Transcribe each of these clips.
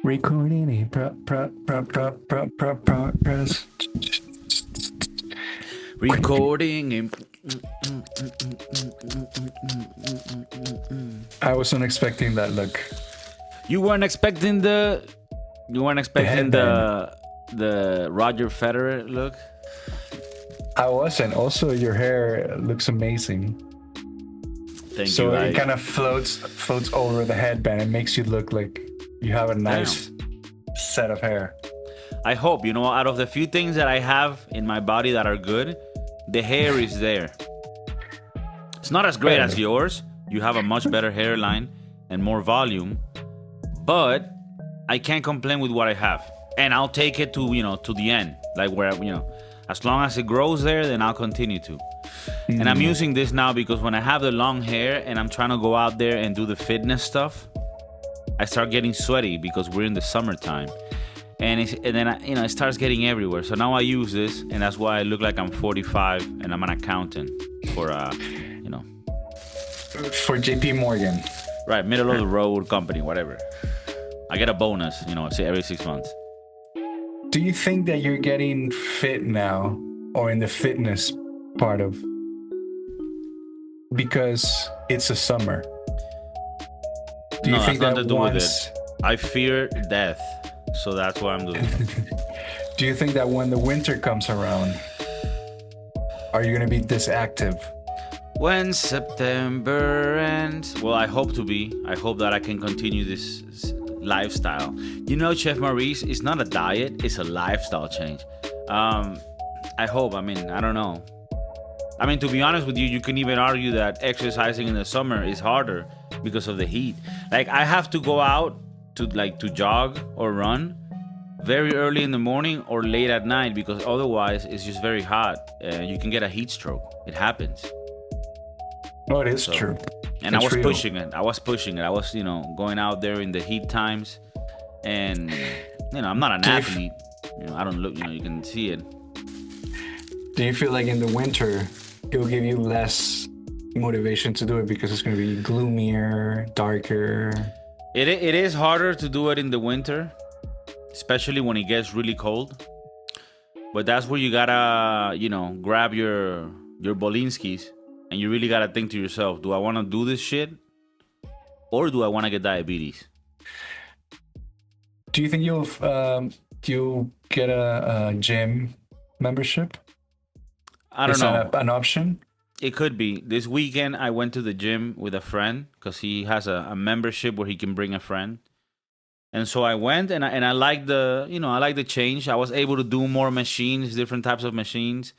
Recording a progress. Recording in. I wasn't expecting that look. You weren't expecting the. You weren't The expecting headband. the Roger Federer look. I wasn't. Also, your hair looks amazing. Thank So you. it kind of floats over the headband. It makes you look like you have a nice Damn. set of hair. I hope out of the few things that I have in my body that are good, the hair is there. It's not as great as yours. You have a much better hairline and more volume, but I can't complain with what I have, and I'll take it to the end, like where as long as it grows there, then I'll continue to. And I'm using this now because when I have the long hair and I'm trying to go out there and do the fitness stuff, I start getting sweaty because we're in the summertime, and then it starts getting everywhere. So now I use this, and that's why I look like I'm 45 and I'm an accountant for For JP Morgan. right, middle of the road company, whatever. I get a bonus, say every 6 months. Do you think that you're getting fit now or in the fitness part of because it's a summer? Do you No, think that's nothing that to do with once it. I fear death, so that's what I'm doing. do you think that when the winter comes around, are you going to be this active? When September ends, well, I hope to be. I hope that I can continue this lifestyle. Chef Maurice, it's not a diet; it's a lifestyle change. I hope. I mean, I don't know. I mean, to be honest with you, you can even argue that exercising in the summer is harder because of the heat. Like, I have to go out to jog or run very early in the morning or late at night because otherwise it's just very hot. You can get a heat stroke. It happens. Oh, it is true. And It's I was real. pushing it. I was, going out there in the heat times. And, I'm not an athlete. I don't look, you can see it. Do you feel like in the winter it will give you less motivation to do it because it's going to be gloomier, darker? It is harder to do it in the winter, especially when it gets really cold. But that's where you gotta, grab your Bolinskis, and you really gotta think to yourself: do I want to do this shit, or do I want to get diabetes? Do you think you'll get a gym membership? I don't Is know. that an option? It could be. This weekend, I went to the gym with a friend because he has a membership where he can bring a friend. And so I went, and I like I like the change. I was able to do more machines, different types of machines.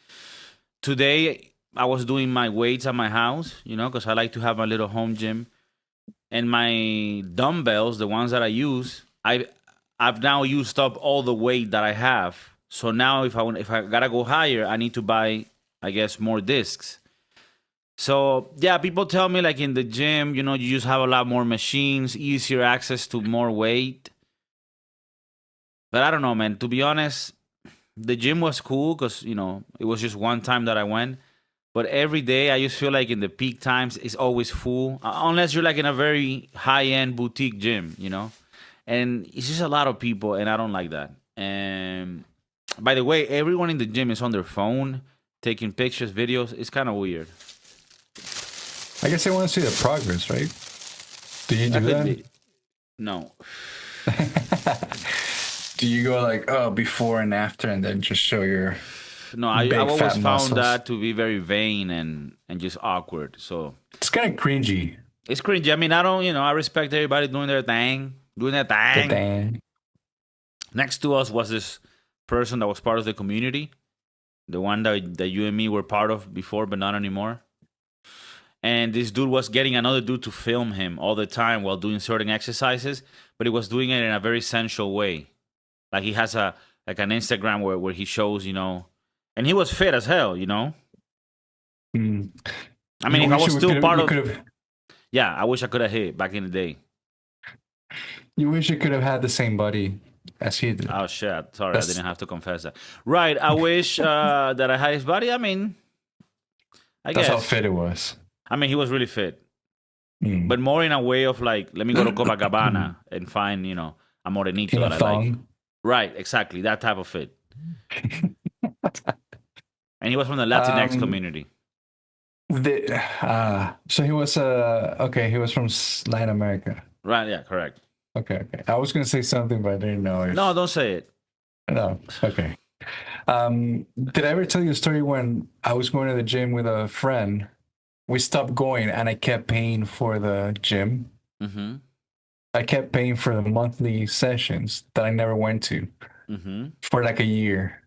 Today, I was doing my weights at my house, because I like to have my little home gym. And my dumbbells, the ones that I use, I've now used up all the weight that I have. So now, if I gotta go higher, I need to buy, I guess, more discs. So yeah, people tell me like in the gym, you just have a lot more machines, easier access to more weight. But I don't know, man. To be honest, the gym was cool because it was just one time that I went. But every day, I just feel like in the peak times, it's always full, unless you're like in a very high end boutique gym, And it's just a lot of people, and I don't like that. And by the way, everyone in the gym is on their phone, taking pictures, videos. It's kind of weird. I guess they want to see the progress, right? Do you do that? No. Do you go like, oh, before and after, and then just show your No, I big always fat found muscles? that to be very vain and just awkward. So It's kind of cringy. it's cringy. I mean, I don't, I respect everybody doing their thing, doing their The thing. thing. Next to us was this person that was part of the community, the one that you and me were part of before, but not anymore. And this dude was getting another dude to film him all the time while doing certain exercises, but he was doing it in a very sensual way. Like he has an Instagram where he shows, and he was fit as hell, Mm. I mean, if I was still part of, could've, yeah, I wish I could have hit back in the day. you wish you could have had the same body as he did. Oh shit! Sorry, I didn't have to confess that. Right, I wish that I had his body. I mean, That's how guess. fit it was. I mean, he was really fit, but more in a way of like, let me go to Copacabana and find, a morenito In a that I like. thong. Right, exactly, that type of fit. And he was from the Latinx Um, community. so he was okay. He was from Latin America. Right, yeah, correct. Okay, okay. I was gonna say something, but I didn't know No, if. don't say it. No. Okay. Did I ever tell you a story when I was going to the gym with a friend? We stopped going, and I kept paying for the gym. Mm-hmm. I kept paying for the monthly sessions that I never went to Mm-hmm. for like a year,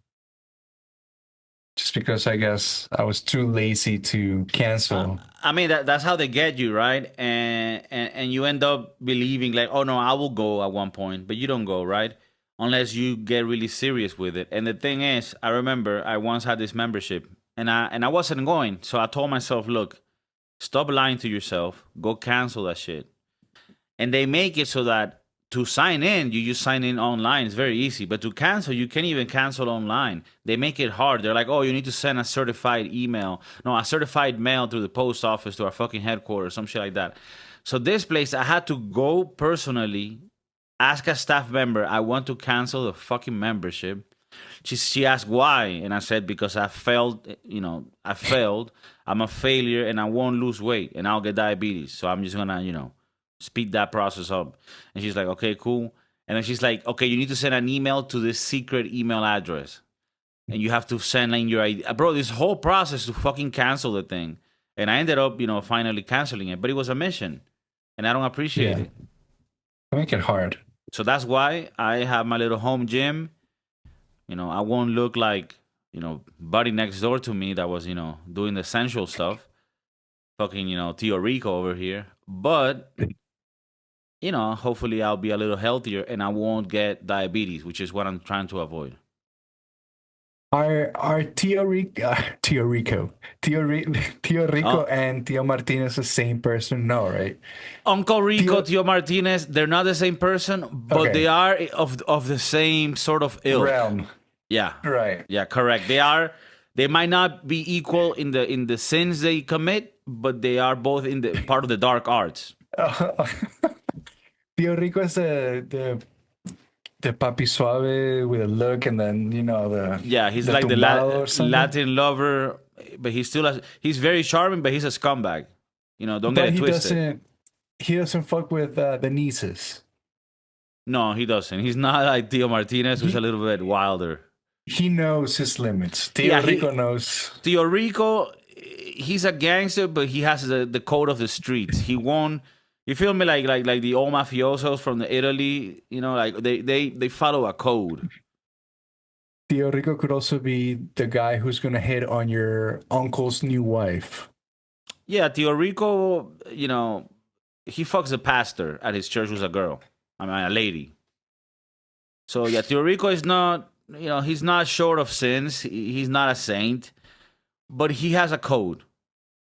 just because I guess I was too lazy to cancel. I mean that's how they get you, right? And you end up believing like, oh no, I will go at one point, but you don't go, right? Unless you get really serious with it. And the thing is, I remember I once had this membership, and I wasn't going, so I told myself, look, stop lying to yourself, go cancel that shit. And they make it so that to sign in, you just sign in online. It's very easy. But to cancel, you can't even cancel online. They make it hard. They're like, oh, you need to send a certified email. No, a certified mail through the post office to our fucking headquarters, some shit like that. So this place, I had to go personally, ask a staff member, I want to cancel the fucking membership. She asked why, and I said because I failed. I failed. I'm a failure, and I won't lose weight, and I'll get diabetes. So I'm just gonna, speed that process up. And she's like, okay, cool. And then she's like, okay, you need to send an email to this secret email address, and you have to send in your ID. Bro, this whole process to fucking cancel the thing, and I ended up, finally canceling it. But it was a mission, and I don't appreciate Yeah, it. make it hard. So that's why I have my little home gym. I won't look like, buddy next door to me that was, doing the sensual stuff. Fucking, Tio Rico over here. But, hopefully I'll be a little healthier and I won't get diabetes, which is what I'm trying to avoid. Are Tio Rico, Tio Rico, Uh, and Tio Martinez the same person? No, right? Uncle Rico, Tio, Tio Martinez, they're not the same person, but they okay, are of the same sort of ilk. realm, Yeah. right? Yeah, correct. They might not be equal in the sins they commit, but they are both in the part of the dark arts. Tio Rico is the papi suave with a look, and then Yeah, he's the like the tumbado or something. Latin lover, but he's very charming, but he's a scumbag. Don't get But it he twisted. doesn't fuck with the nieces. No, he doesn't. He's not like Tio Martinez, who's a He little bit wilder. he knows his limits. Tio Yeah, Rico knows. Tio Rico, he's a gangster, but he has the code of the streets. He won't. You feel me? Like the old mafiosos from the Italy. Like they follow a code. Tio Rico could also be the guy who's gonna hit on your uncle's new wife. Yeah, Tio Rico, he fucks the pastor at his church who's a girl. I mean, a lady. So yeah, Tio Rico is not, he's not short of sins. He's not a saint, but he has a code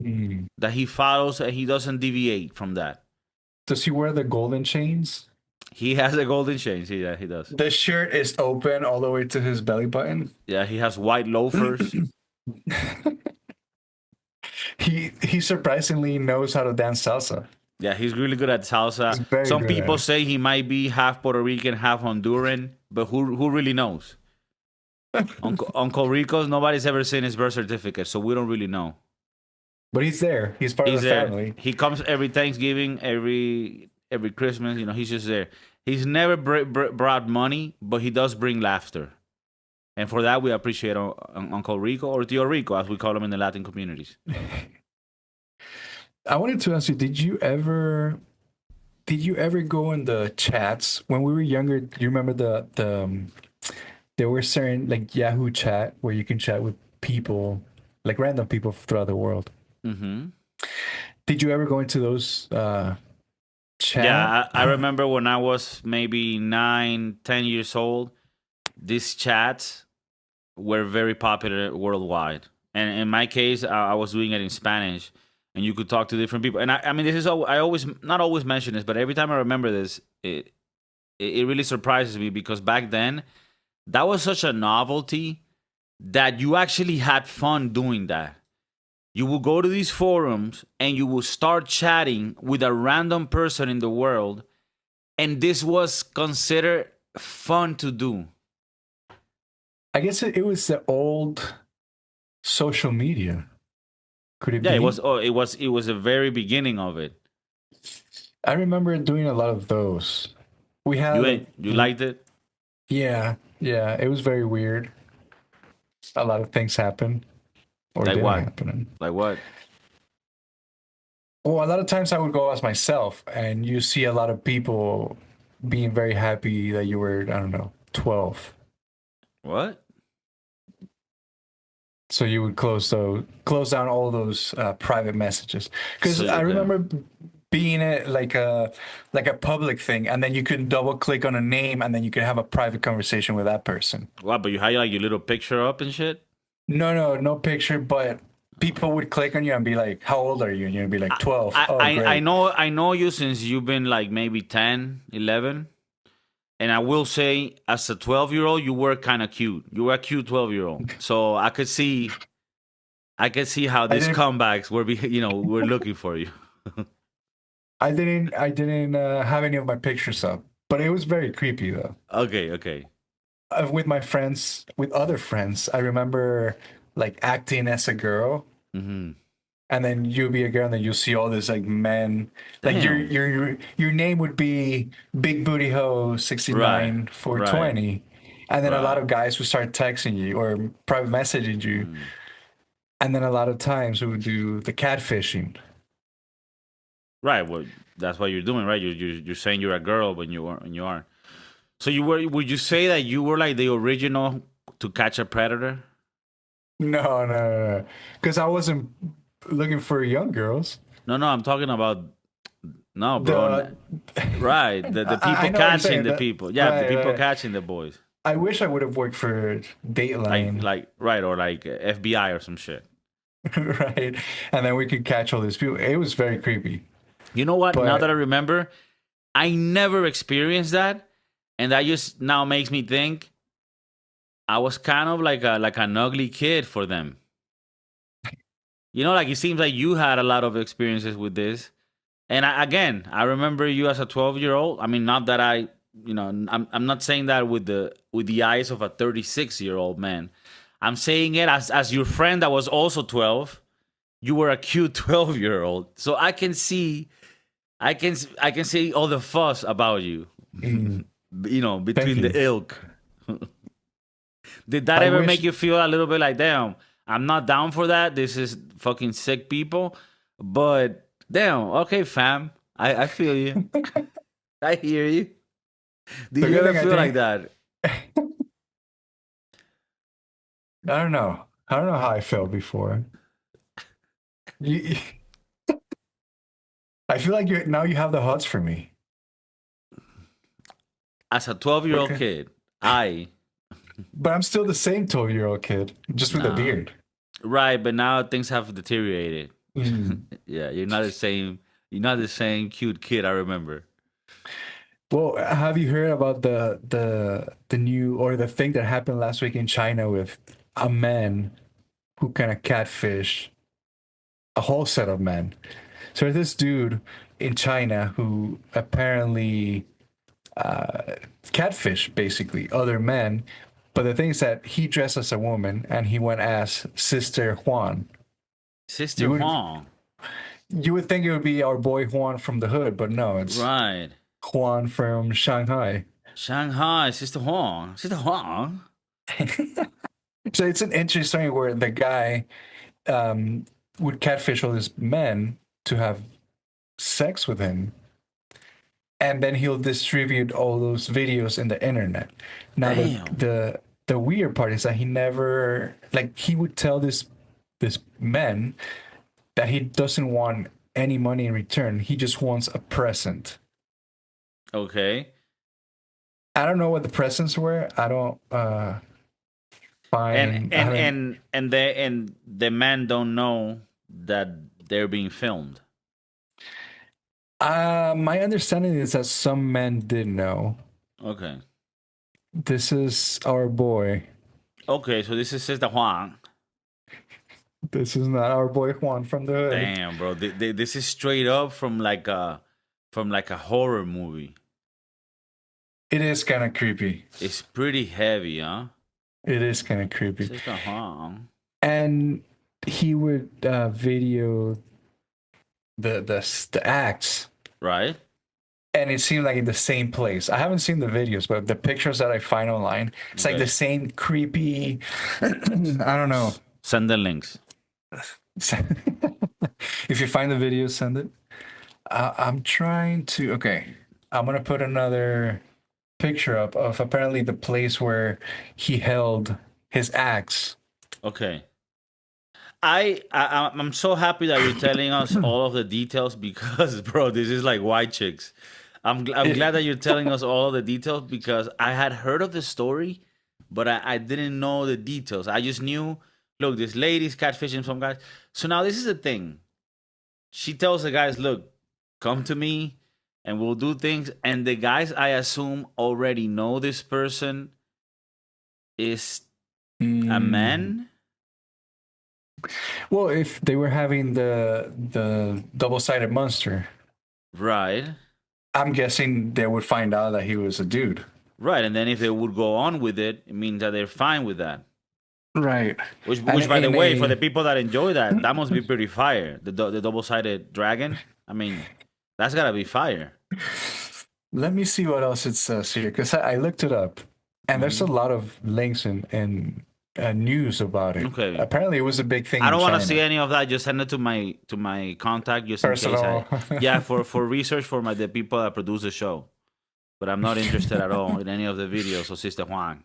Mm. that he follows, and he doesn't deviate from that. Does he wear the golden chains? He has a golden chain. Yeah, he does. The shirt is open all the way to his belly button. Yeah, he has white loafers. He surprisingly knows how to dance salsa. Yeah, he's really good at salsa. He's very Some good at people it. say he might be half Puerto Rican, half Honduran, but who really knows? Uncle Rico's, nobody's ever seen his birth certificate, so we don't really know. But he's there. He's part He's of the there. family. He comes every Thanksgiving, every Christmas. He's just there. He's never brought money, but he does bring laughter, and for that we appreciate Uncle Rico, or Tio Rico, as we call him in the Latin communities. I wanted to ask you, did you ever go in the chats when we were younger? Do you remember there were certain like Yahoo chat where you can chat with people, like random people throughout the world. Mm-hmm. Did you ever go into those chat? Yeah, I remember when I was maybe 9, 10 years old, these chats were very popular worldwide. And in my case, I was doing it in Spanish, and you could talk to different people. And I mean, this is I always not always mention this, but every time I remember this, it really surprises me because back then, that was such a novelty that you actually had fun doing that. You will go to these forums and you will start chatting with a random person in the world, and this was considered fun to do. I guess it was the old social media. Could it Yeah, it was. be? Oh, it was the very beginning of it. I remember doing a lot of those. We had You like, ain't you liked it? yeah, yeah, it was very weird. A lot of things happened or Like didn't what? happen. Like what? Well, a lot of times I would go as myself, and you see a lot of people being very happy that you were, I don't know, 12. What? So you would close down all those private messages. Because So I okay. remember being it like a public thing, and then you could double click on a name, and then you could have a private conversation with that person. What? But you had like your little picture up and shit. No, no, no picture, but people would click on you and be like, "How old are you?" And you'd be like, I, 12. I Oh, I I great. know I know you since you've been like maybe 10, 11. And I will say, as a 12-year-old, you were kind of cute. You were a cute 12-year-old. So I could see how I these didn't, comebacks were looking for you. I didn't have any of my pictures up, but it was very creepy though. Okay, okay. With my friends, with other friends, I remember like acting as a girl, Hmm. and then you be a girl, and then you see all this like men, like Damn. your name would be Big Booty Ho Right, 69 right, 420, and then a lot right. of guys would start texting you or private messaging you, Mm. and then a lot of times we would do the catfishing. Right. Well, that's what you're doing, right? You're saying you're a girl when you are. So you were. Would you say that you were like the original to catch a predator? No, no, no, because I wasn't looking for young girls. No, no. I'm talking about no, bro. The Right. The people I know what you're catching saying. the That people. Yeah, the right, people right. catching the boys. I wish I would have worked for Like Dateline, like right or like FBI or some shit. right? And then we could catch all these people. It was very creepy. You know what? Now that I But remember, I never experienced that, and that just now makes me think I was kind of like an ugly kid for them. Like it seems like you had a lot of experiences with this. And again, I remember you as a 12-year-old. I mean, not that I'm not saying that with the eyes of a 36-year-old man. I'm saying it as your friend that was also 12. You were a cute 12-year-old. So I can see all the fuss about you. mm, thank Between you. the ilk. Did that I ever make wish you feel a little bit like, damn, I'm not down for that. This is fucking sick people. But damn, okay, fam. I feel you. I hear you. Did the you good ever thing I feel like didn't. that? I don't know. I don't know how I felt before. You, I feel like you now you have the hots for me. As a 12-year-old But kid, I I'm still the same 12-year-old kid, just with a nah. beard. Right, but now things have deteriorated. Mm. Yeah, you're not the same. You're not the same cute kid I remember. Well, have you heard about the new or the thing that happened last week in China with a man who kind of catfish a whole set of men? So there's this dude in China who apparently catfish basically other men, but the thing is that he dressed as a woman and he went as Sister Huang. Sister You would Huang. you would think it would be our boy Juan from the hood, but no, it's Right. Juan from Shanghai. Shanghai, Sister Huang. Sister Huang. So it's an interesting story where the guy um, would catfish all these men to have sex with him, and then he'll distribute all those videos in the internet. Now Damn. the weird part is that he never like he would tell this man that he doesn't want any money in return. He just wants a present. Okay. I don't know what the presents were. I don't And find. I and haven't. and and the men don't know that they're being filmed. My understanding is that some men did know. Okay. This is our boy. Okay, so this is Sister Huang. This is not our boy Juan from the hood. Damn, bro. This is straight up from like a horror movie. It is kind of creepy. It's pretty heavy, huh? It is kind of creepy. Sister Huang. And he would video the acts, Right? and it seemed like in the same place. I haven't seen the videos, but the pictures that I find online, it's like the Okay. same creepy. I don't know. Send the links. If you find the video, send it. I'm trying to. Okay, I'm gonna put another picture up of apparently the place where he held his axe. Okay. I'm so happy that you're telling us all of the details because, bro, this is like white chicks. I'm glad that you're telling us all of the details because I had heard of the story, but I didn't know the details. I just knew, look, this lady's catfishing some guys. So now this is the thing. She tells the guys, look, come to me and we'll do things. And the guys, I assume, already know this person is a Mm. man. Well, if they were having the double-sided monster, Right. I'm guessing they would find out that he was a dude. Right, and then if they would go on with it, it means that they're fine with that. Right. Which And by the in way, for a the people that enjoy that, that must be pretty fire. The double-sided dragon. I mean, that's gotta be fire. let me see what else it says here because I looked it up, and there's a Mhm. lot of links and news about it. Okay, Apparently, it was a big thing I in don't want to see China. any of that. Just send it to my contact, just in case. Personal. Yeah, for research for the people that produce the show. But I'm not interested at all in any of the videos of Sister Huang.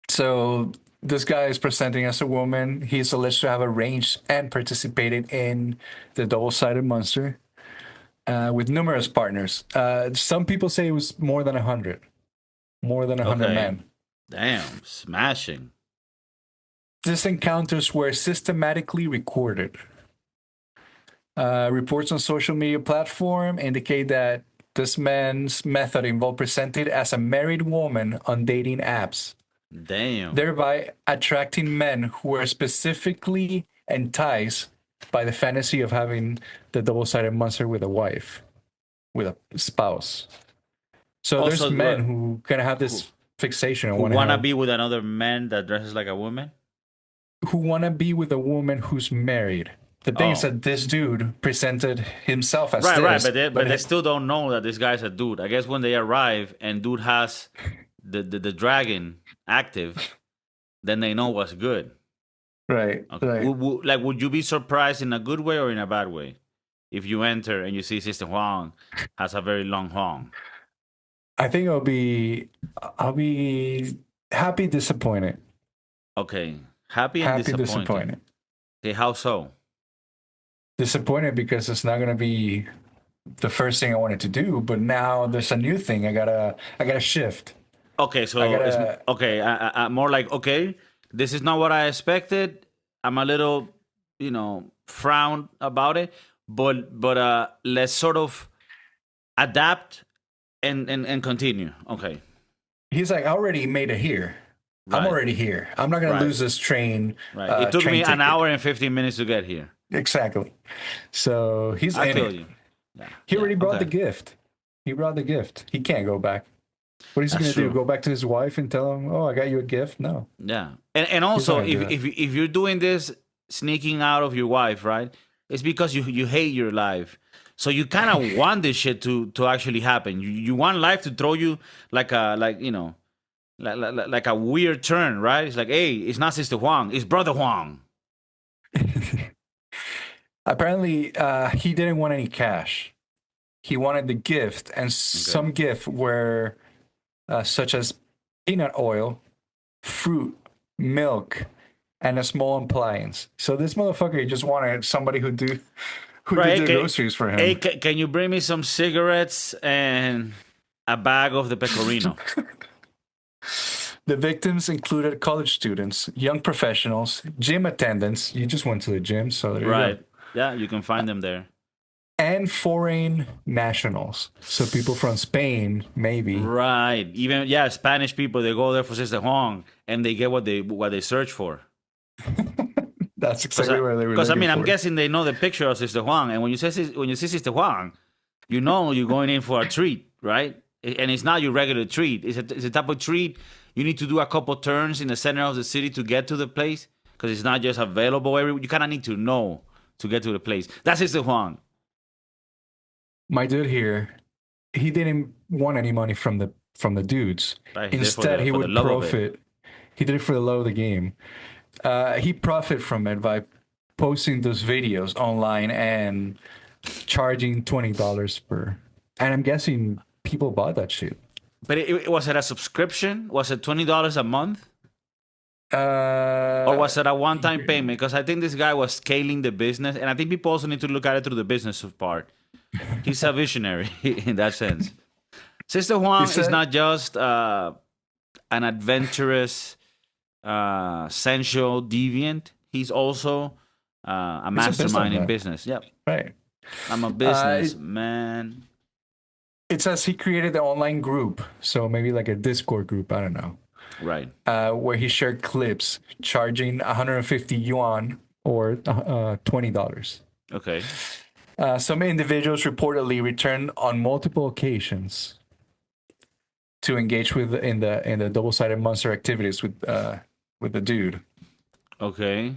So this guy is presenting as a woman. He's alleged to have arranged and participated in the double-sided monster with numerous partners. Some people say it was more than 100 Okay, men. damn, smashing. These encounters were systematically recorded. Reports on social media platform indicate that this man's method involved presented as a married woman on dating apps, Damn. thereby attracting men who were specifically enticed by the fantasy of having the double-sided monster with a wife, with a spouse. So there's Also, men who kind of have who, this fixation and who want to wanna have be with another man that dresses like a woman? who want to be with a woman who's married. The thing is Oh, that this dude presented himself as right. this, But but they still don't know that this guy's a dude. I guess when they arrive and dude has the dragon active, then they know what's good. right, Okay. right. Would you be surprised in a good way or in a bad way if you enter and you see Sister Huang has a very long Huang? I think I'll be happy disappointed. Okay, happy and Happy disappointed. disappointed. Okay, how so? Disappointed because it's not gonna be the first thing I wanted to do, but now there's a new thing. I gotta shift. Okay, I so it's gotta okay. More like okay, this is not what I expected. I'm a little, frowned about it, but let's sort of adapt and continue. Okay, he's like, I already made it here. I'm right, already here. I'm not gonna right, lose this right. It took train me an ticket. hour and 15 minutes to get here. Exactly. So he's I in feel it. you. Yeah, He yeah. already brought the Okay, gift. He brought the gift. He can't go back. What is he that's gonna do? true. Go back to his wife and tell him, "Oh, I got you a gift"? No, Yeah, and he's not also gonna do if you're doing this sneaking out of your wife, right? It's because you hate your life, so you kind of want this shit to actually happen. You want life to throw you like a weird turn, right? It's like, hey, it's not Sister Huang, it's Brother Huang. that. Apparently, he didn't want any cash. He wanted the gift, and Okay, some gift were such as peanut oil, fruit, milk, and a small appliance. So this motherfucker just wanted somebody who did right? the Okay. groceries for Hey, him. can you bring me some cigarettes and a bag of the pecorino? The victims included college students, young professionals, gym attendants. You just went to the gym, so there you go. Right? Yeah, you can find them there. And foreign nationals. So people from Spain, maybe. Right. Even Spanish people they go there for Sister Huang and they get what they search for. That's exactly what they were Because I looking mean, I'm for. guessing they know the picture of Sister Huang, and when you see Sister Huang, you know you're going in for a treat, right? and it's not your regular treat. It's a type of treat you need to do a couple turns in the center of the city to get to the place because it's not just available everywhere. You kind of need to know to get to the place. That's Sister Huang. My dude here, he didn't want any money from the dudes. Right? He's there Instead, he for the would love of it. profit. He did it for the love of the game. He profit from it by posting those videos online and charging $20 per. And I'm guessing people bought that shit. But was it a subscription? Was it $20 a month? Or was it a one-time payment? Because I think this guy was scaling the business, and I think people also need to look at it through the business part. He's a visionary in that sense. Sister Huang is not just an adventurous, sensual deviant. He's also a mastermind in business. Yep. Right. I'm a business man. It says he created the online group, so maybe like a Discord group. I don't know. Right. Where he shared clips, charging 150 yuan or $20. Okay. Some individuals reportedly returned on multiple occasions to engage with in the double-sided monster activities with the dude. Okay.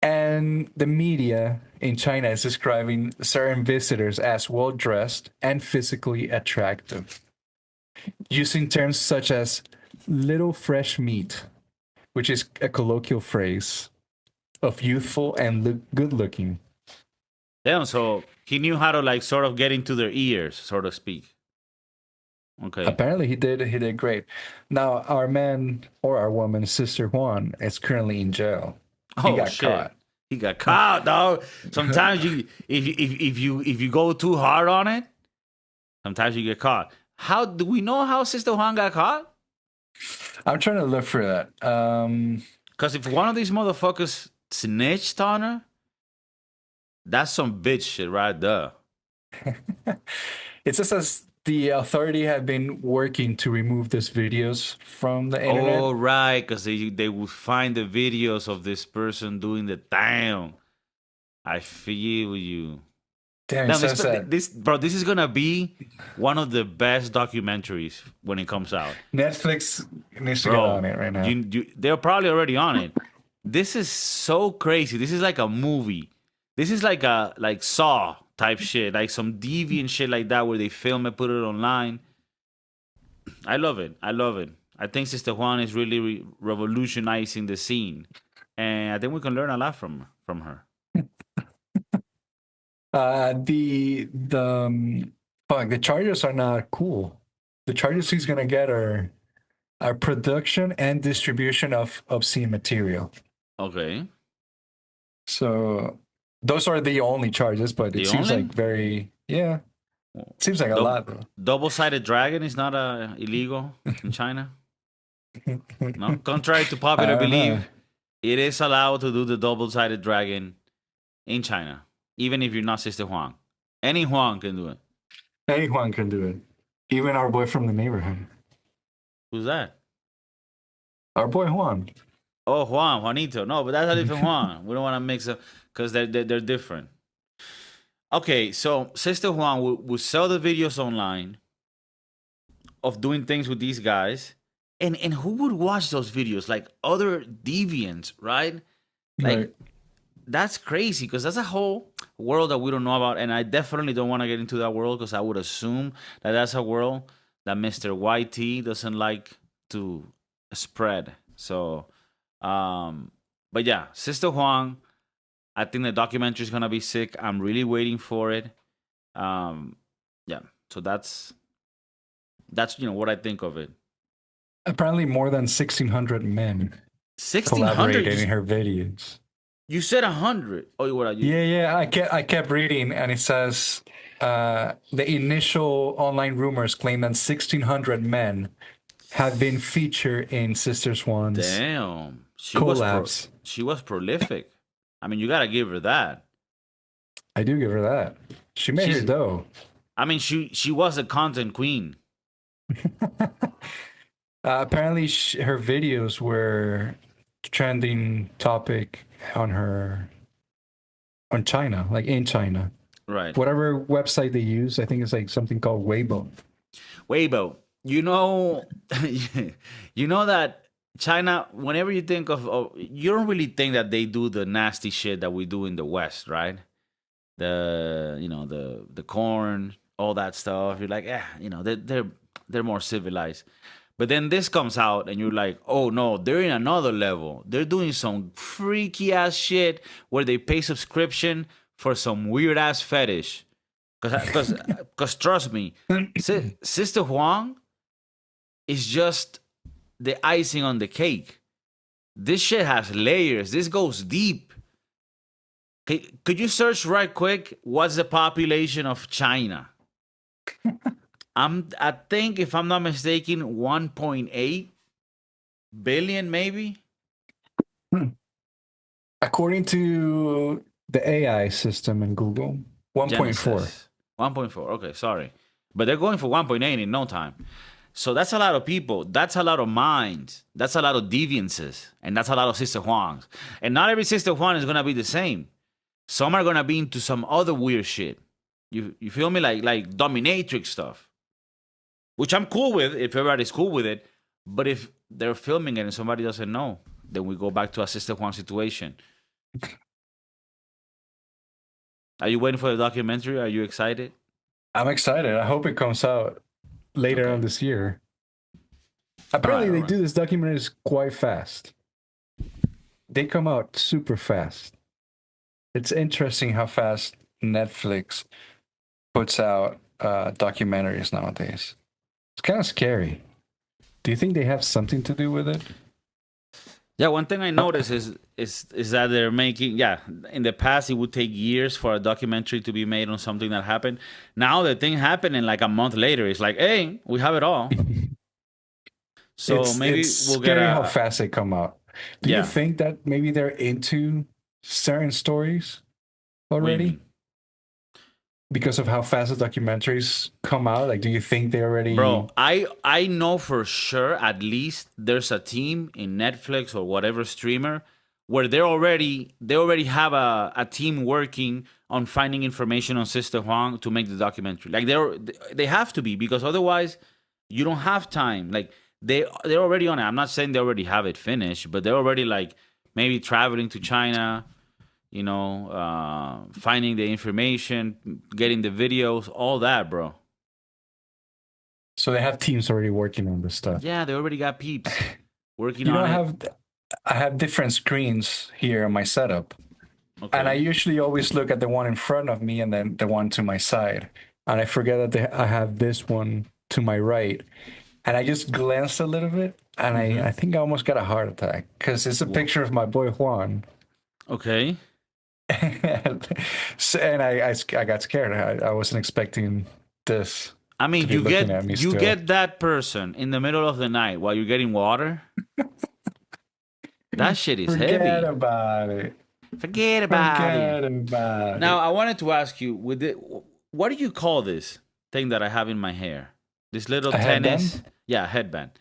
And the media in China is describing certain visitors as well-dressed and physically attractive, using terms such as little fresh meat, which is a colloquial phrase of youthful and good-looking. Damn, so he knew how to like sort of get into their ears, so to speak. Okay. Apparently he did great. Now our man or our woman, Sister Huang, is currently in jail. He got caught. He got caught, dog. Sometimes if you go too hard on it, sometimes you get caught. How do we know how Sister Huang got caught? I'm trying to look for that. Because if one of these motherfuckers snitched on her, that's some bitch shit right there. It says the authority have been working to remove these videos from the internet. Oh, right, because they would find the videos of this person doing the damn. I feel you. Damn, now, this is gonna be one of the best documentaries when it comes out. Netflix needs to get on it right now. They're probably already on it. This is so crazy. This is like a movie. This is like a Saw type shit, like some deviant shit like that where they film it, put it online. I love it. I think Sister Huang is really revolutionizing the scene, and I think we can learn a lot from her. The charges are not cool. The charges he's gonna get are production and distribution of obscene material. Okay. So those are the only charges, but it seems like it seems like a lot though. Double-sided dragon is not illegal in China. No, contrary to popular belief, it is allowed to do the double-sided dragon in China. Even if you're not Sister Huang. Any Huang can do it. Any Huang can do it. Even our boy from the neighborhood. Who's that? Our boy Juan. Oh, Juanito. No, but that's a different Juan. We don't want to mix up because they're different. Okay, so Sister Huang will sell the videos online of doing things with these guys. And who would watch those videos? Like other deviants, right? Like... Right. That's crazy because that's a whole world that we don't know about, and I definitely don't want to get into that world because I would assume that that's a world that Mr. YT doesn't like to spread. So, but yeah, Sister Huang, I think the documentary is gonna be sick. I'm really waiting for it. Yeah, so that's what I think of it. Apparently, more than 1,600 men 1,600 collaborated in her videos. You said 100. Oh, what are you? Yeah. I kept reading, and it says the initial online rumors claim that 1,600 men have been featured in Sister Huang's Damn, collabs. She was prolific. I mean, you gotta give her that. I do give her that. She made her dough. I mean, she was a content queen. Apparently, her videos were trending topic on China, like in China. Right. Whatever website they use, I think it's like something called Weibo. Weibo, you know that China, whenever you think of, you don't really think that they do the nasty shit that we do in the West, right? The corn, all that stuff. You're like, yeah, they're more civilized. But then this comes out, and you're like, oh no, they're in another level. They're doing some freaky ass shit where they pay subscription for some weird ass fetish. Cause trust me, Sister Huang is just the icing on the cake. This shit has layers. This goes deep. Could you search right quick? What's the population of China? I think if I'm not mistaken, 1.8 billion, maybe. According to the AI system in Google, 1.4. Genesis 1.4. Okay, sorry, but they're going for 1.8 in no time. So that's a lot of people. That's a lot of minds. That's a lot of deviances, and that's a lot of Sister Huangs. And not every Sister Huang is gonna be the same. Some are gonna be into some other weird shit. You feel me? Like dominatrix stuff, which I'm cool with if everybody's cool with it. But if they're filming it and somebody doesn't know, then we go back to a Sister Huang situation. Are you waiting for the documentary? Are you excited? I'm excited. I hope it comes out later Okay. on this year. All right, Apparently, all they right. do this documentaries quite fast. They come out super fast. It's interesting how fast Netflix puts out documentaries nowadays. It's kind of scary. Do you think they have something to do with it? Yeah, one thing I Uh, noticed is that they're making, yeah, in the past it would take years for a documentary to be made on something that happened. Now the thing happened and like a month later it's like, hey, we have it all. So it's maybe we'll get scary how a fast they come out. Do you yeah. think that maybe they're into certain stories What do you already mean? because of how fast the documentaries come out? Like, do you think they already? Bro, I know for sure at least there's a team in Netflix or whatever streamer where they already have a team working on finding information on Sister Huang to make the documentary. Like they have to be because otherwise you don't have time. Like they're already on it. I'm not saying they already have it finished, but they're already like maybe traveling to China, finding the information, getting the videos, all that, bro. So they have teams already working on this stuff. Yeah, they already got peeps working You know, on it. I have different screens here on my setup, and I Okay. usually always look at the one in front of me and then the one to my side, and I forget that I have this one to my right, and I just glanced a little bit, and Mm-hmm. I think I almost got a heart attack because it's a picture of my boy Juan. Okay. And I got scared. I wasn't expecting this I to mean, be you looking get at me you still. get that person in the middle of the night while you're getting water. That shit is Forget heavy. about it. Forget about it. Forget about Now, it. I wanted to ask you, what do you call this thing that I have in my hair? This little A tennis, headband? yeah, headband.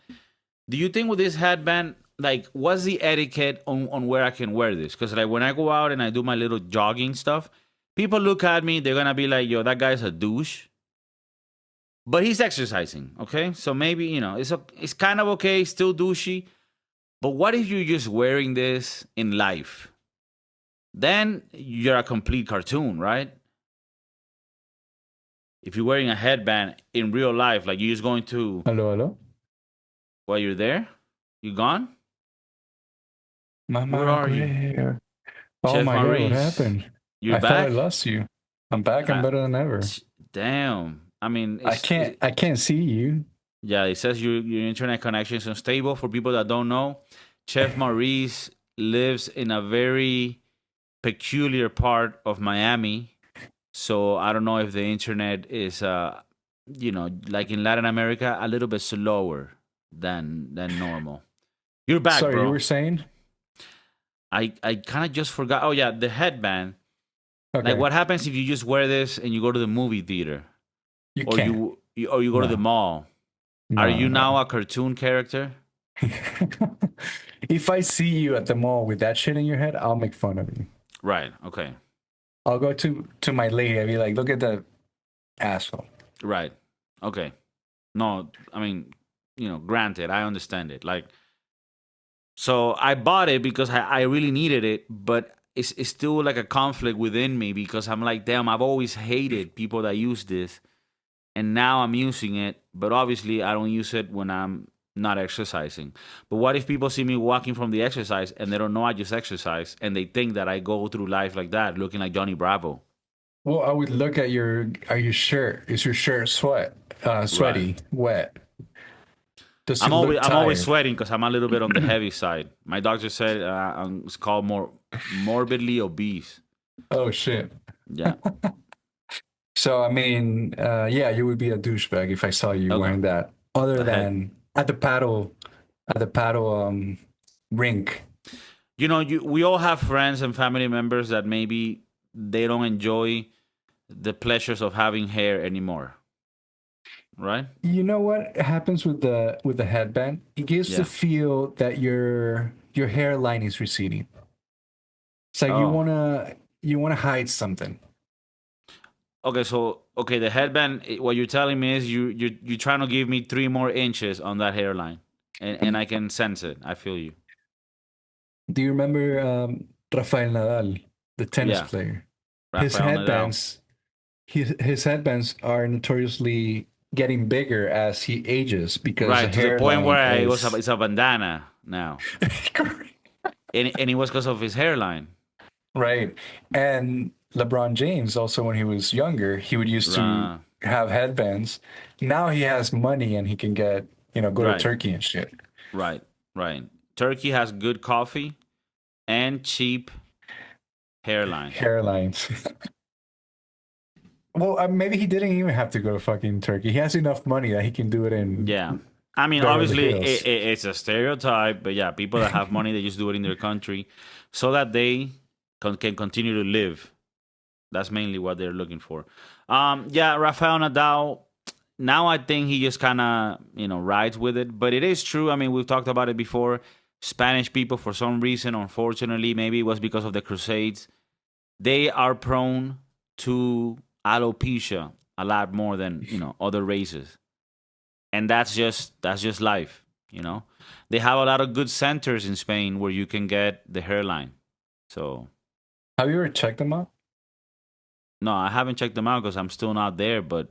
Do you think with this headband, like, what's the etiquette on where I can wear this? Because like when I go out and I do my little jogging stuff, people look at me, they're gonna be like, "Yo, that guy's a douche." But he's exercising, okay? So maybe it's kind of okay, still douchey. But what if you're just wearing this in life? Then you're a complete cartoon, right? If you're wearing a headband in real life, like you're just going to Hello, hello? while you're there, you gone? Where Mama are you, Guerrero. Oh Chef my God, what Maurice? happened? You're I thought I back. lost you. I'm back. I'm I, better than ever. damn. I mean, I can't see you. yeah. It says your internet connection is unstable. For people that don't know, Chef Maurice lives in a very peculiar part of Miami. So I don't know if the internet is, like in Latin America, a little bit slower than normal. You're back, Sorry, you bro. were saying? I kind of just forgot. Oh yeah, the headband. Like, Okay. what happens if you just wear this and you go to the movie theater, You or can't. you go to the No. mall? Are No, you now no. a cartoon character? If I see you at the mall with that shit in your head, I'll make fun of you. Right. Okay. I'll go to my lady. I'll be like, look at that asshole. Right. Okay. No, I mean, granted, I understand it. Like, so I bought it because I really needed it, but it's still like a conflict within me because I'm like, damn, I've always hated people that use this, and now I'm using it, but obviously I don't use it when I'm not exercising. But what if people see me walking from the exercise and they don't know I just exercise and they think that I go through life like that, looking like Johnny Bravo? Well, I would look at your are your shirt. Is your shirt Right. sweaty, wet? Does it look I'm always tired? sweating because I'm a little bit on the heavy side. My doctor said it's called more morbidly obese. Oh shit. Yeah. So I mean, yeah, you would be a douchebag if I saw you Okay. wearing that. Other The head. than at the paddle rink. We all have friends and family members that maybe they don't enjoy the pleasures of having hair anymore, right? You know what happens with the headband? It gives the Yeah. feel that your hairline is receding. It's like Oh. you wanna hide something. Okay. So okay, the headband. What you're telling me is you're trying to give me 3 more inches on that hairline, and I can sense it. I feel you. Do you remember Rafael Nadal, the tennis Yeah. player? His Rafael Nadal. headbands his headbands are notoriously getting bigger as he ages because the Right, to the point hairline where is it's a bandana now, and it was because of his hairline. right. And LeBron James also when he was younger, he would used to Right, have headbands. Now he has money and he can get, go to right, Turkey and shit. right, right. Turkey has good coffee and cheap hairlines. Hairlines. Well, maybe he didn't even have to go to fucking Turkey. He has enough money that he can do it in Yeah, I mean, Beverly obviously, Hills. it's a stereotype, but yeah, people that have money they just do it in their country, so that they can continue to live. That's mainly what they're looking for. Yeah, Rafael Nadal. Now I think he just kind of rides with it, but it is true. I mean, we've talked about it before. Spanish people, for some reason, unfortunately, maybe it was because of the Crusades, they are prone to alopecia a lot more than other races, and that's just life. They have a lot of good centers in Spain where you can get the hairline. So Have you ever checked them out? no, I haven't checked them out because I'm still not there. But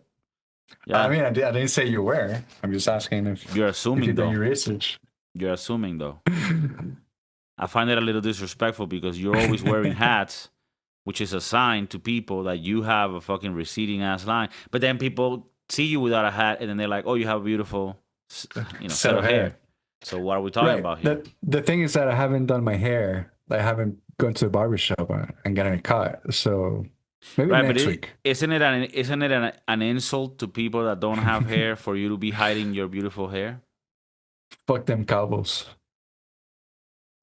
I yeah, mean, I didn't say you were. I'm just asking you're if you assuming done though. your research. You're assuming though. I find it a little disrespectful because you're always wearing hats, which is a sign to people that you have a fucking receding ass line. But then people see you without a hat, and then they're like, "Oh, you have a beautiful, Set set of of hair." hair. So what are we talking Right. about here? The thing is that I haven't done my hair. I haven't gone to the barber shop and gotten it cut. So maybe Right, but next week. isn't it an insult to people that don't have hair for you to be hiding your beautiful hair? Fuck them cowboys.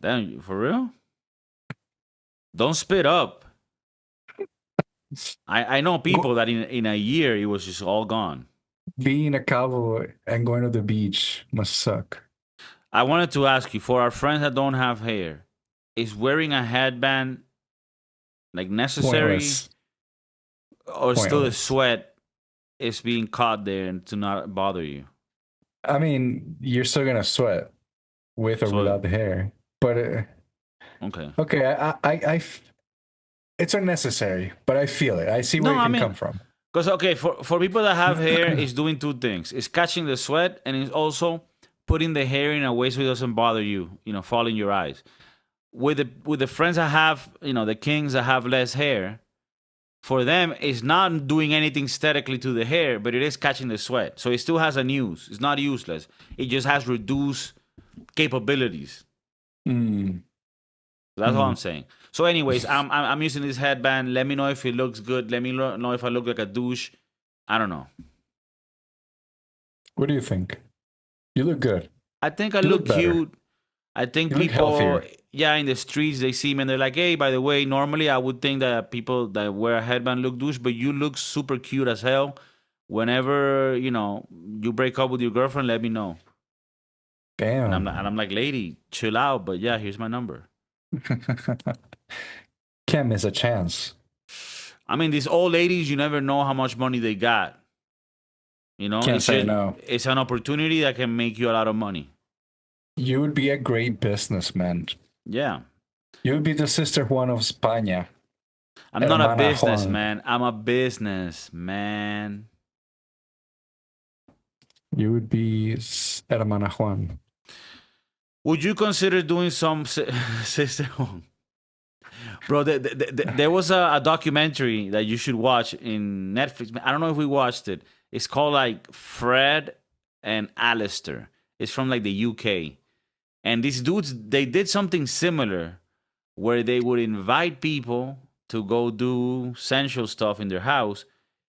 Damn, for real? Don't spit up. I know people that in a year it was just all gone. Being a cowboy and going to the beach must suck. I wanted to ask you, for our friends that don't have hair, is wearing a headband like necessary, Pointless. or still the Pointless. sweat is being caught there and to not bother you? I mean, you're still gonna sweat with or So without the hair. But okay. okay, it's unnecessary, but I feel it. I see where No, you I can come mean, from. because okay, for people that have hair, it's doing two things: it's catching the sweat, and it's also putting the hair in a way so it doesn't bother you, fall in your eyes. With the friends that have, the kings that have less hair, for them, it's not doing anything aesthetically to the hair, but it is catching the sweat. So it still has an use. It's not useless. It just has reduced capabilities. Mm, That's all I'm mm. saying. So, anyways, I'm using this headband. Let me know if it looks good. Let me know if I look like a douche. I don't know. What do you think? You look good. I think I You look look better. cute. I think You look people, healthier. yeah, in the streets they see me and they're like, "Hey, by the way, normally I would think that people that wear a headband look douche, but you look super cute as hell. Whenever you break up with your girlfriend, let me know." And Damn. I'm like, "Lady, chill out." But yeah, here's my number. Can't miss a chance. I mean, these old ladies, you never know how much money they got. You know, Can't say no. it's an opportunity that can make you a lot of money. You would be a great businessman. Yeah. You would be the Sister Juan of España. I'm not a Hermana Juan. businessman. I'm a businessman. You would be Hermana Juan. Would you consider doing some sister home? Bro, there was a documentary that you should watch in Netflix. I don't know if we watched it. It's called like Fred and Alistair. It's from like the UK. And these dudes, they did something similar where they would invite people to go do sensual stuff in their house,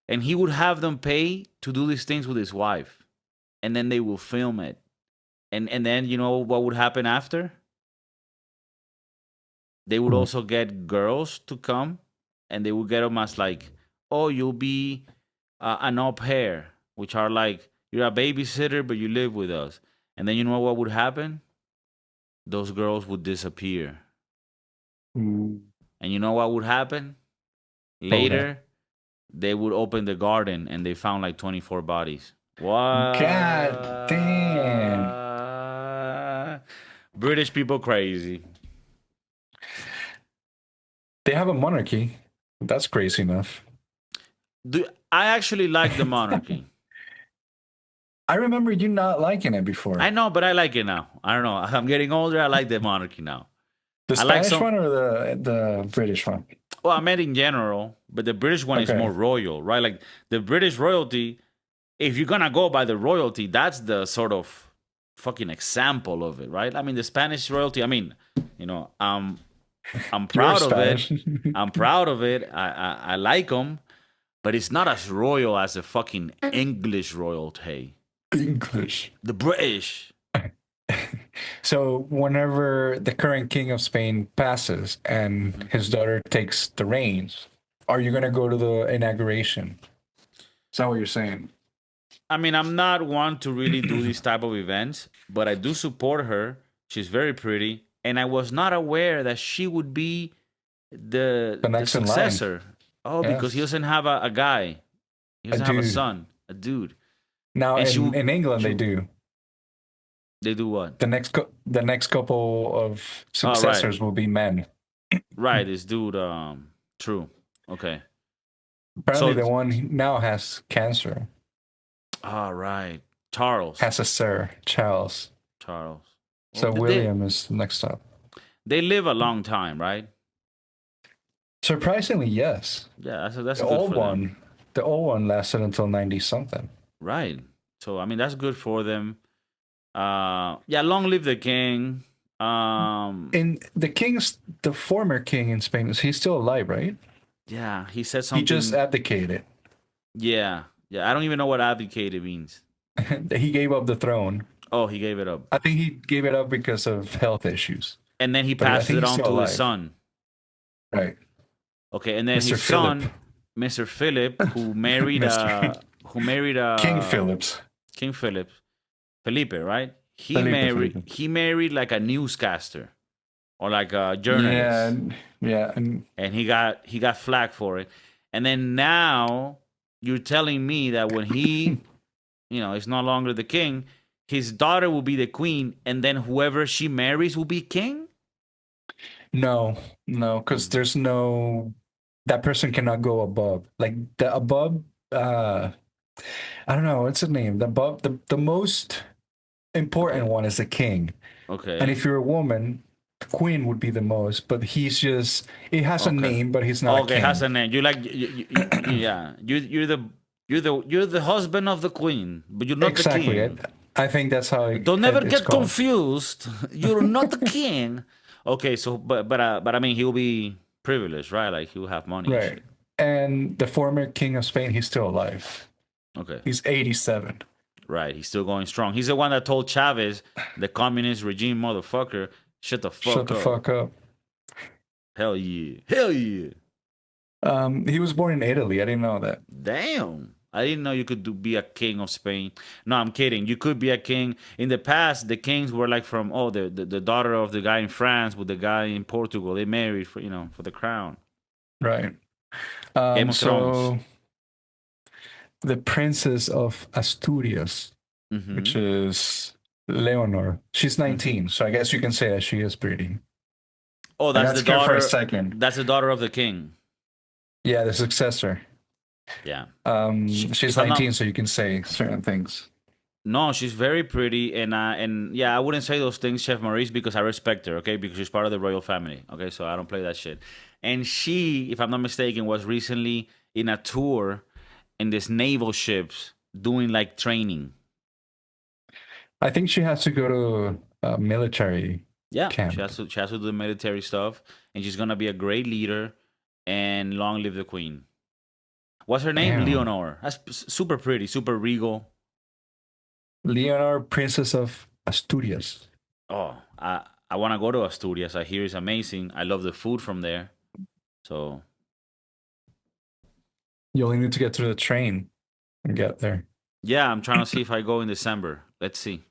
and he would have them pay to do these things with his wife. And then they will film it. And then you know what would happen after? They would also get girls to come, and they would get them as like, oh, you'll be an au pair, which are like you're a babysitter, but you live with us. And then you know what would happen? Those girls would disappear. Mm. And you know what would happen? Later, they would open the garden and they found like 24 bodies. What? God damn. British people crazy. They have a monarchy. That's crazy enough. I actually like the monarchy. I remember you not liking it before. I know, but I like it now. I don't know. I'm getting older. I like the monarchy now. The Spanish one or the British one? Well, I meant in general, but the British one is more royal, right? Like the British royalty, if you're gonna go by the royalty, that's the sort of fucking example of it, right? I mean, the Spanish royalty. I mean, you know, I'm proud of it. I'm proud of it. I like them, but it's not as royal as the fucking English royalty. English. The British. So whenever the current king of Spain passes and his daughter takes the reins, are you gonna go to the inauguration? Is that what you're saying? I mean, I'm not one to really do these type of events, but I do support her. She's very pretty, and I was not aware that she would be the successor. Oh, yes. Because he doesn't have a guy. He doesn't have a son, a dude. Now in England they do. They do what? The next couple of successors will be men. Right, this dude. True. Okay. Apparently, the one now has cancer. All right, Charles has a sir, Charles. Well, so William is next up. They live a long time, right? Surprisingly, yes. Yeah, that's the old one. Them. The old one lasted until 90 something. Right. So I mean, that's good for them. Yeah, long live the king. And the former king in Spain, is he still alive, right? Yeah, he said something. He just abdicated. Yeah. I don't even know what abdicated means. He gave up the throne. Oh, he gave it up. I think he gave it up because of health issues. And then he passed it on to his son. Right. Okay, and then Mr. his Philip. Son, Mr. Philip, who married King Phillips. King Philip. Felipe, right? He married like a newscaster or like a journalist. Yeah. And he got flack for it. And then now you're telling me that when he, is no longer the king, his daughter will be the queen, and then whoever she marries will be king? No, because there's that person cannot go above. Like the above, I don't know, what's the name? The above, the most important one is the king. Okay. And if you're a woman, the queen would be the most, but it has a name, but he's not a king. Okay, it has a name. You yeah. You're the husband of the queen, but you're not the king. I think that's how Don't never get confused. You're not the king. Okay, so but I mean he'll be privileged, right? Like he'll have money. Right. And the former king of Spain, he's still alive. Okay. He's 87. Right, he's still going strong. He's the one that told Chavez, the communist regime motherfucker, shut the fuck up. Hell yeah. He was born in Italy. I didn't know that. Damn. I didn't know you could be a king of Spain. No, I'm kidding. You could be a king. In the past, the kings were like from the daughter of the guy in France with the guy in Portugal. They married for the crown. Right. Game of Thrones. the Princess of Asturias, which Mm-hmm. is Leonor. She's Mm-hmm. 19, so I guess you can say that she is pretty. Oh, I that's got the scared for a daughter. second. That's the daughter of the king. Yeah, the successor. Yeah. She, She's if I'm 19, not, so you can say certain things. no, she's very pretty, and yeah, I wouldn't say those things, Chef Maurice, because I respect her, okay, because she's part of the royal family, okay, so I don't play that shit. And she, if I'm not mistaken, was recently in a tour in this naval ships doing like training. I think she has to go to a military Yeah, camp. she has to do the military stuff, and she's gonna be a great leader. And long live the queen. What's her name? Damn. Leonor. That's super pretty, super regal. Leonor, Princess of Asturias. Oh, I want to go to Asturias. I hear it's amazing. I love the food from there. So You only need to get to the train and get there. yeah, I'm trying to see if I go in December. Let's see.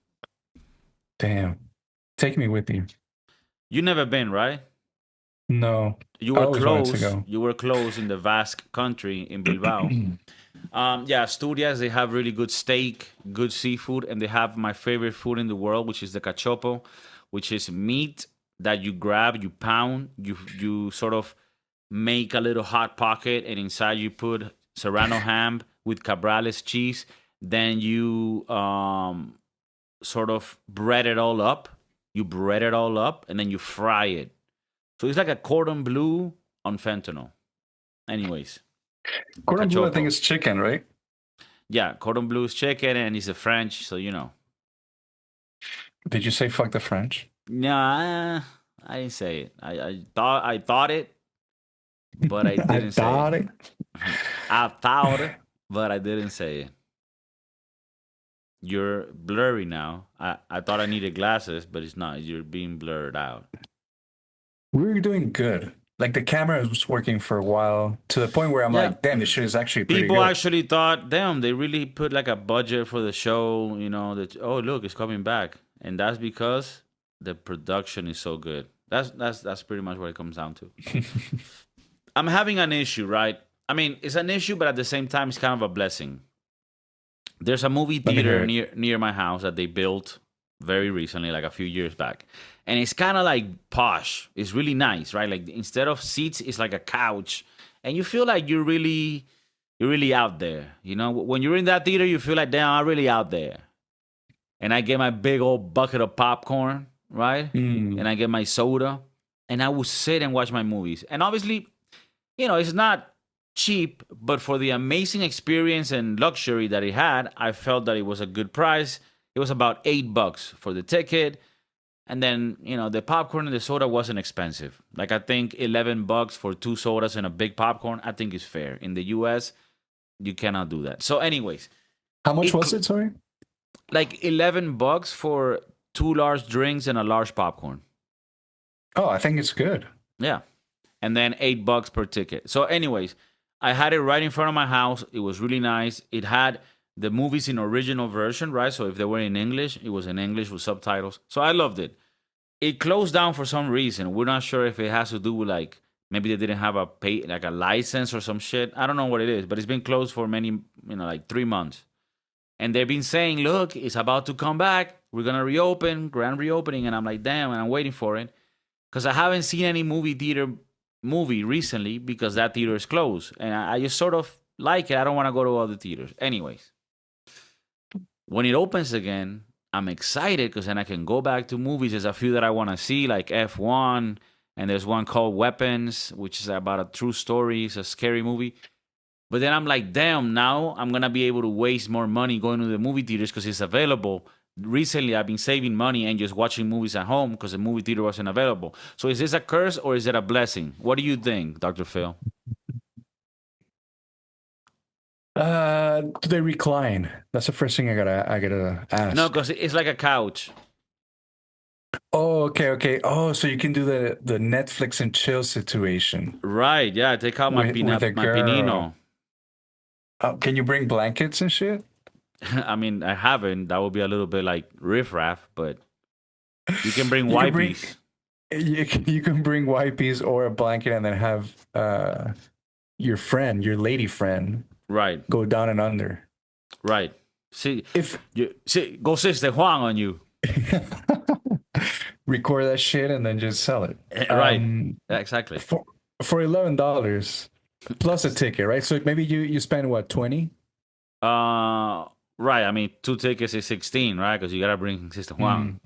Damn. Take me with you. You never been, right? No, You I were always wanted to close. go. You were close in the vast country in Bilbao. Yeah, Asturias, they have really good steak, good seafood, and they have my favorite food in the world, which is the cachopo, which is meat that you grab, you pound, you sort of make a little hot pocket, and inside you put serrano ham with cabrales cheese. Then you sort of bread it all up. You bread it all up, and then you fry it. So it's like a cordon bleu on fentanyl. Anyways, Cordon bleu, I think cachopo. it's chicken, right? Yeah, cordon bleu is chicken, and he's a French, so you know. Did you say fuck the French? Nah, I didn't say it. I thought it, but I I didn't say thought it. it. I thought it, but I didn't say it. You're blurry now. I thought I needed glasses, but it's not. You're being blurred out. We were doing good. Like the camera was working for a while to the point where I'm Yeah, like, damn, this shit is actually pretty people good. actually thought, damn, they really put like a budget for the show. You know that. Oh, look, it's coming back, and that's because the production is so good. That's pretty much what it comes down to. I'm having an issue, right? I mean, it's an issue, but at the same time, it's kind of a blessing. There's a movie Let me hear theater it. near my house that they built very recently, like a few years back, and it's kind of like posh. It's really nice, right? Like instead of seats, it's like a couch, and you feel like you're really out there. You know, when you're in that theater, you feel like, damn, I'm really out there. And I get my big old bucket of popcorn, right? And Mm. I get my soda, and I will sit and watch my movies. And obviously, you know, it's not cheap, but for the amazing experience and luxury that it had, I felt that it was a good price. It was about $8 for the ticket. And then, you know, the popcorn and the soda wasn't expensive. Like I think $11 for two sodas and a big popcorn, I think is fair. In the US, you cannot do that. So, anyways, How much it was it? Sorry. like $11 for two large drinks and a large popcorn. Oh, I think it's good. Yeah. And then $8 per ticket. So, anyways, I had it right in front of my house. It was really nice. It had the movies in original version, right? So if they were in English, it was in English with subtitles. So I loved it. It closed down for some reason. We're not sure if it has to do with like maybe they didn't have a pay like a license or some shit. I don't know what it is, but it's been closed for many, like 3 months. And they've been saying, look, it's about to come back. We're gonna reopen, grand reopening. And I'm like, damn, and I'm waiting for it. Because I haven't seen any movie theater movie recently because that theater is closed. And I just sort of like it. I don't want to go to other theaters. Anyways, when it opens again, I'm excited because then I can go back to movies. There's a few that I want to see, like F1, and there's one called Weapons, which is about a true story. It's a scary movie. But then I'm like, damn, now I'm going to be able to waste more money going to the movie theaters because it's available. Recently, I've been saving money and just watching movies at home because the movie theater wasn't available. So is this a curse or is it a blessing? What do you think, Dr. Phil? Do they recline? That's the first thing I gotta No, ask. because it's like a couch. Oh, okay, okay. Oh, so you can do the Netflix and chill situation Right, yeah, take out with a my girl. pinino. Can you bring blankets and shit? I mean, I haven't. That would be a little bit like riffraff, but you can bring You can bring wipes. you can bring wipes or a blanket and then have your friend, your lady friend. Right. go down and under. Right. See, If go Sister Huang on you. record that shit and then just sell it. Right. Um, Exactly. for $11 plus a ticket, right? So maybe you spend what, 20? Right. I mean, 2 tickets is 16, right? Because you gotta bring Sister Huang.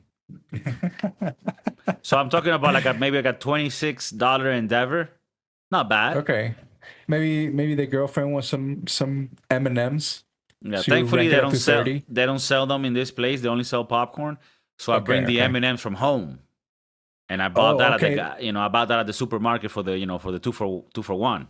So I'm talking about maybe like a $26 endeavor. Not bad. Okay. Maybe the girlfriend wants some M&Ms. Yeah. So you Thankfully, rank it up to 30. they don't sell them in this place. They only sell popcorn. So I Okay, bring the okay. M&Ms from home, and I bought Oh, that at okay. I bought that at the supermarket for the 2 for 1.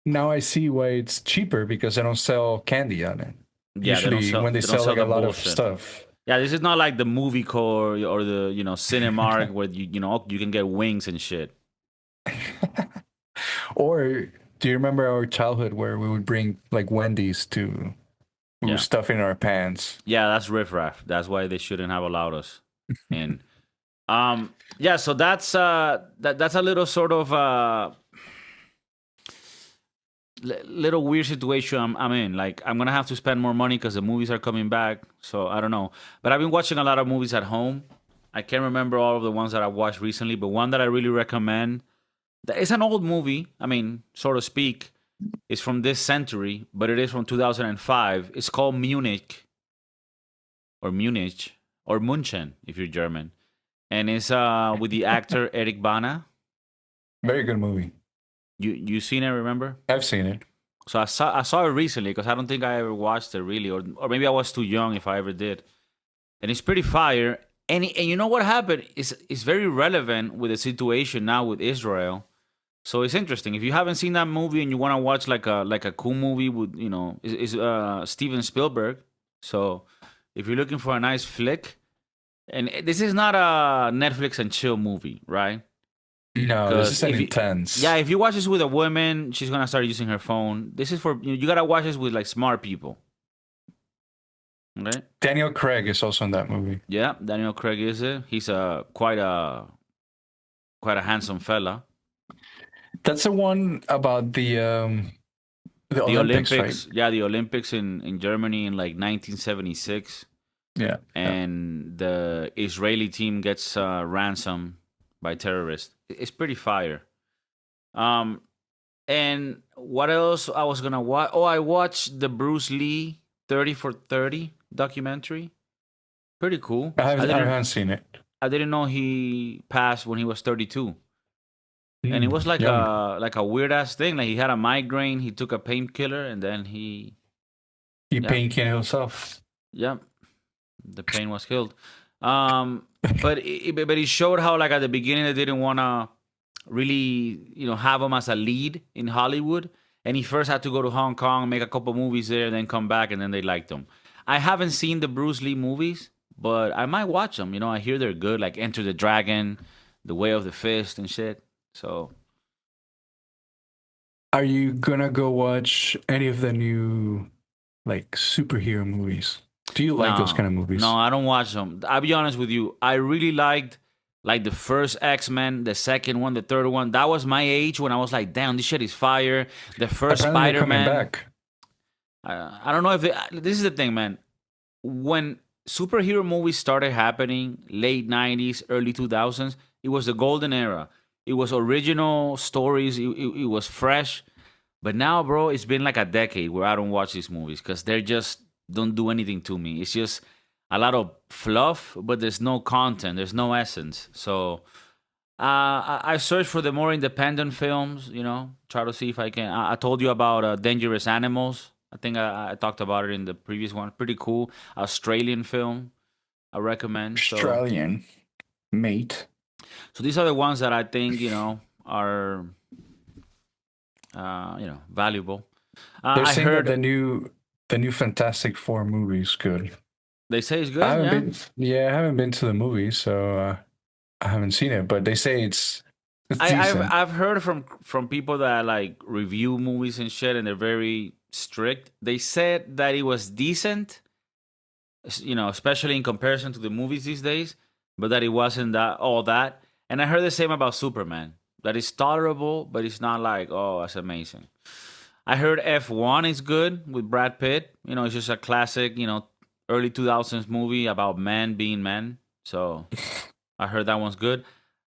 Now I see why it's cheaper because they don't sell candy on it. Yeah, Usually when they they don't sell sell like a the lot of bullshit. stuff. Yeah, this is not like the movie core or the Cinemark where you can get wings and shit. Or do you remember our childhood where we would bring like Wendy's to we would Yeah, stuff in our pants? yeah, that's riffraff. That's why they shouldn't have allowed us in. Yeah, so that's that's a little sort of little weird situation I'm in. Like I'm gonna have to spend more money because the movies are coming back. So I don't know. But I've been watching a lot of movies at home. I can't remember all of the ones that I watched recently, but one that I really recommend. It's an old movie. I mean, so to speak. It's from this century, but it is from 2005. It's called Munich or München if you're German, and it's with the actor Eric Bana. Very good movie. You seen it? Remember? I've seen it. So I saw it recently because I don't think I ever watched it really, or maybe I was too young if I ever did. And it's pretty fire. And you know what happened? It's very relevant with the situation now with Israel. So it's interesting. If you haven't seen that movie and you want to watch like a cool movie with is Steven Spielberg. So if you're looking for a nice flick, and this is not a Netflix and chill movie, right? No, this Because is an intense. if you watch this with a woman, she's gonna start using her phone. This is for you gotta watch this with like smart people. Okay. Daniel Craig is also in that movie. Yeah, Daniel Craig is it. He's quite a handsome fella. That's the one about the The Olympics, right? Olympics, yeah, the Olympics in Germany in like 1976, Yeah. Yeah. and the Israeli team gets ransomed by terrorists. It's pretty fire. Um, and what else I was gonna watch? Oh, I watched the Bruce Lee 30 for 30 documentary. Pretty cool. I haven't seen it. I didn't know he passed when he was 32. And it was Young. like a weird ass thing. Like he had a migraine, he took a painkiller, and then He yeah, painting himself. yeah, the pain was killed. But it showed how like at the beginning they didn't want to really have him as a lead in Hollywood, and he first had to go to Hong Kong, make a couple movies there, then come back, and then they liked him. I haven't seen the Bruce Lee movies, but I might watch them. I hear they're good, like Enter the Dragon, The Way of the Fist, and shit. So Are you gonna go watch any of the new like superhero movies? Do you like those kind of movies? no, I don't watch them. I'll be honest with you. I really liked like the first X-Men, the second one, the third one. That was my age when I was like, damn, this shit is fire. The first Apparently they're coming Spider-Man. back. I don't know if this is the thing, man. When superhero movies started happening, late 90s, early 2000s, it was the golden era. It was original stories. It was fresh. But now, bro, it's been like a decade where I don't watch these movies because they're just don't do anything to me. It's just a lot of fluff, but there's no content. There's no essence. So I search for the more independent films. Try to see if I can. I told you about Dangerous Animals. I think I talked about it in the previous one. Pretty cool Australian film. I recommend. Australian mate. So these are the ones that I think are valuable. They're I saying that heard the new Fantastic Four movie is good. they say it's I good. haven't Yeah. been. Yeah, I haven't been to the movie, so I haven't seen it. But they say it's decent. I've heard from people that like review movies and shit, and they're very strict. They said that it was decent, especially in comparison to the movies these days, but that it wasn't that all that. And I heard the same about Superman. That it's tolerable, but it's not like, oh, that's amazing. I heard F1 is good with Brad Pitt. It's just a classic, early 2000s movie about men being men. So I heard that one's good.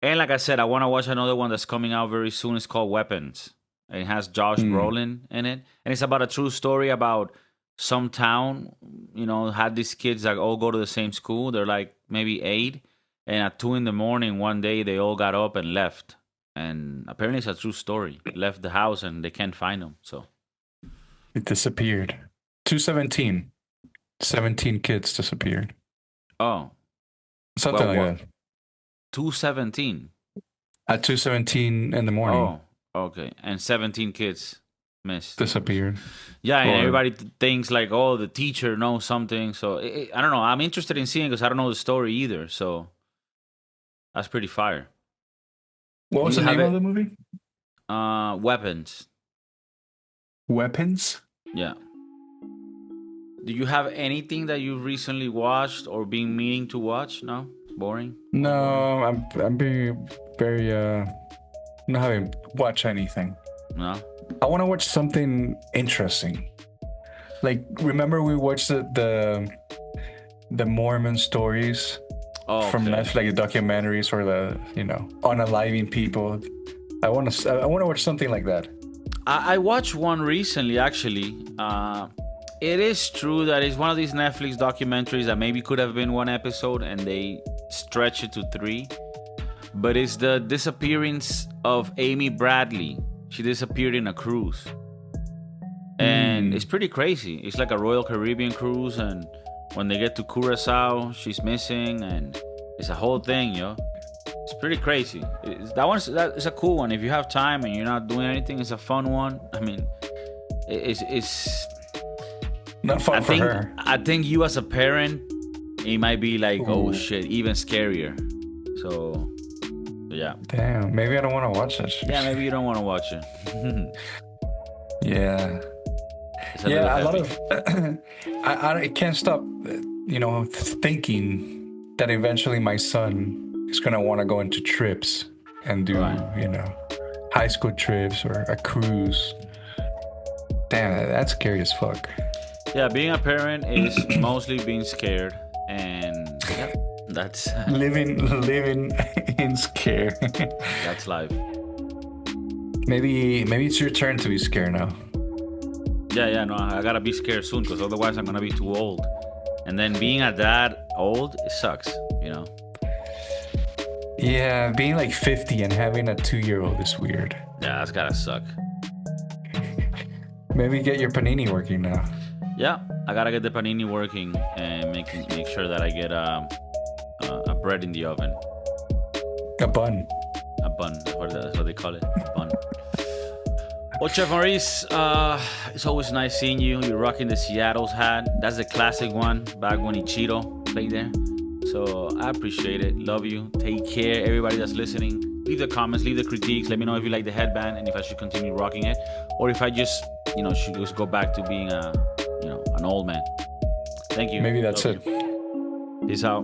And like I said, I want to watch another one that's coming out very soon. It's called Weapons. It has Josh Brolin in it. And it's about a true story about some town, had these kids that all go to the same school. They're like maybe 8. And at 2 a.m, one day, they all got up and left. And apparently it's a true story. Left the house and they can't find them. So it disappeared. 217. 17 kids disappeared. Oh. Something like that. 217. At 2:17 in the morning. Oh, okay. And 17 kids missed. Disappeared. Yeah, and everybody thinks like, oh, the teacher knows something. So I don't know. I'm interested in seeing it because I don't know the story either. So that's pretty fire. What was the name of the movie? Weapons. Weapons? Yeah. Do you have anything that you recently watched or been meaning to watch? No? Boring? No, I'm being very not having watch anything. No? I want to watch something interesting. Like, remember we watched the Mormon stories from Netflix, documentaries, or the unaliving people. I want to watch something like that. I watched one recently, actually. It is true that it's one of these Netflix documentaries that maybe could have been 1 episode and they stretch it to 3. But it's the disappearance of Amy Bradley. She disappeared in a cruise. And it's pretty crazy. It's like a Royal Caribbean cruise, and when they get to Curacao, she's missing, and it's a whole thing, yo. It's pretty crazy. That's a cool one. If you have time and you're not doing anything, it's a fun one. I mean, it's not fun for her. I think you as a parent, it might be like, oh shit, even scarier. So yeah. Damn, maybe I don't want to watch that shit. Yeah, maybe you don't want to watch it. Yeah. Yeah, a lot of I can't stop thinking that eventually my son is gonna want to go into trips and do high school trips or a cruise. Damn, that's scary as fuck. Yeah, being a parent is mostly being scared, and that's living in scare. That's life. Maybe it's your turn to be scared now. Yeah, no, I gotta be scared soon because otherwise I'm gonna be too old. And then being at that old, it sucks, Yeah, being like 50 and having a 2-year-old is weird. Yeah, that's gotta suck. Maybe get your panini working now. Yeah, I gotta get the panini working and make sure that I get a bread in the oven. A bun. A bun, that's what they call it. A bun. Well, Chef Maurice, it's always nice seeing you. You're rocking the Seattle's hat. That's the classic one, back when Ichiro played there. So I appreciate it. Love you. Take care, everybody that's listening. Leave the comments, leave the critiques. Let me know if you like the headband and if I should continue rocking it, or if I just, should just go back to being an old man. Thank you. Maybe that's Love it. You. Peace out.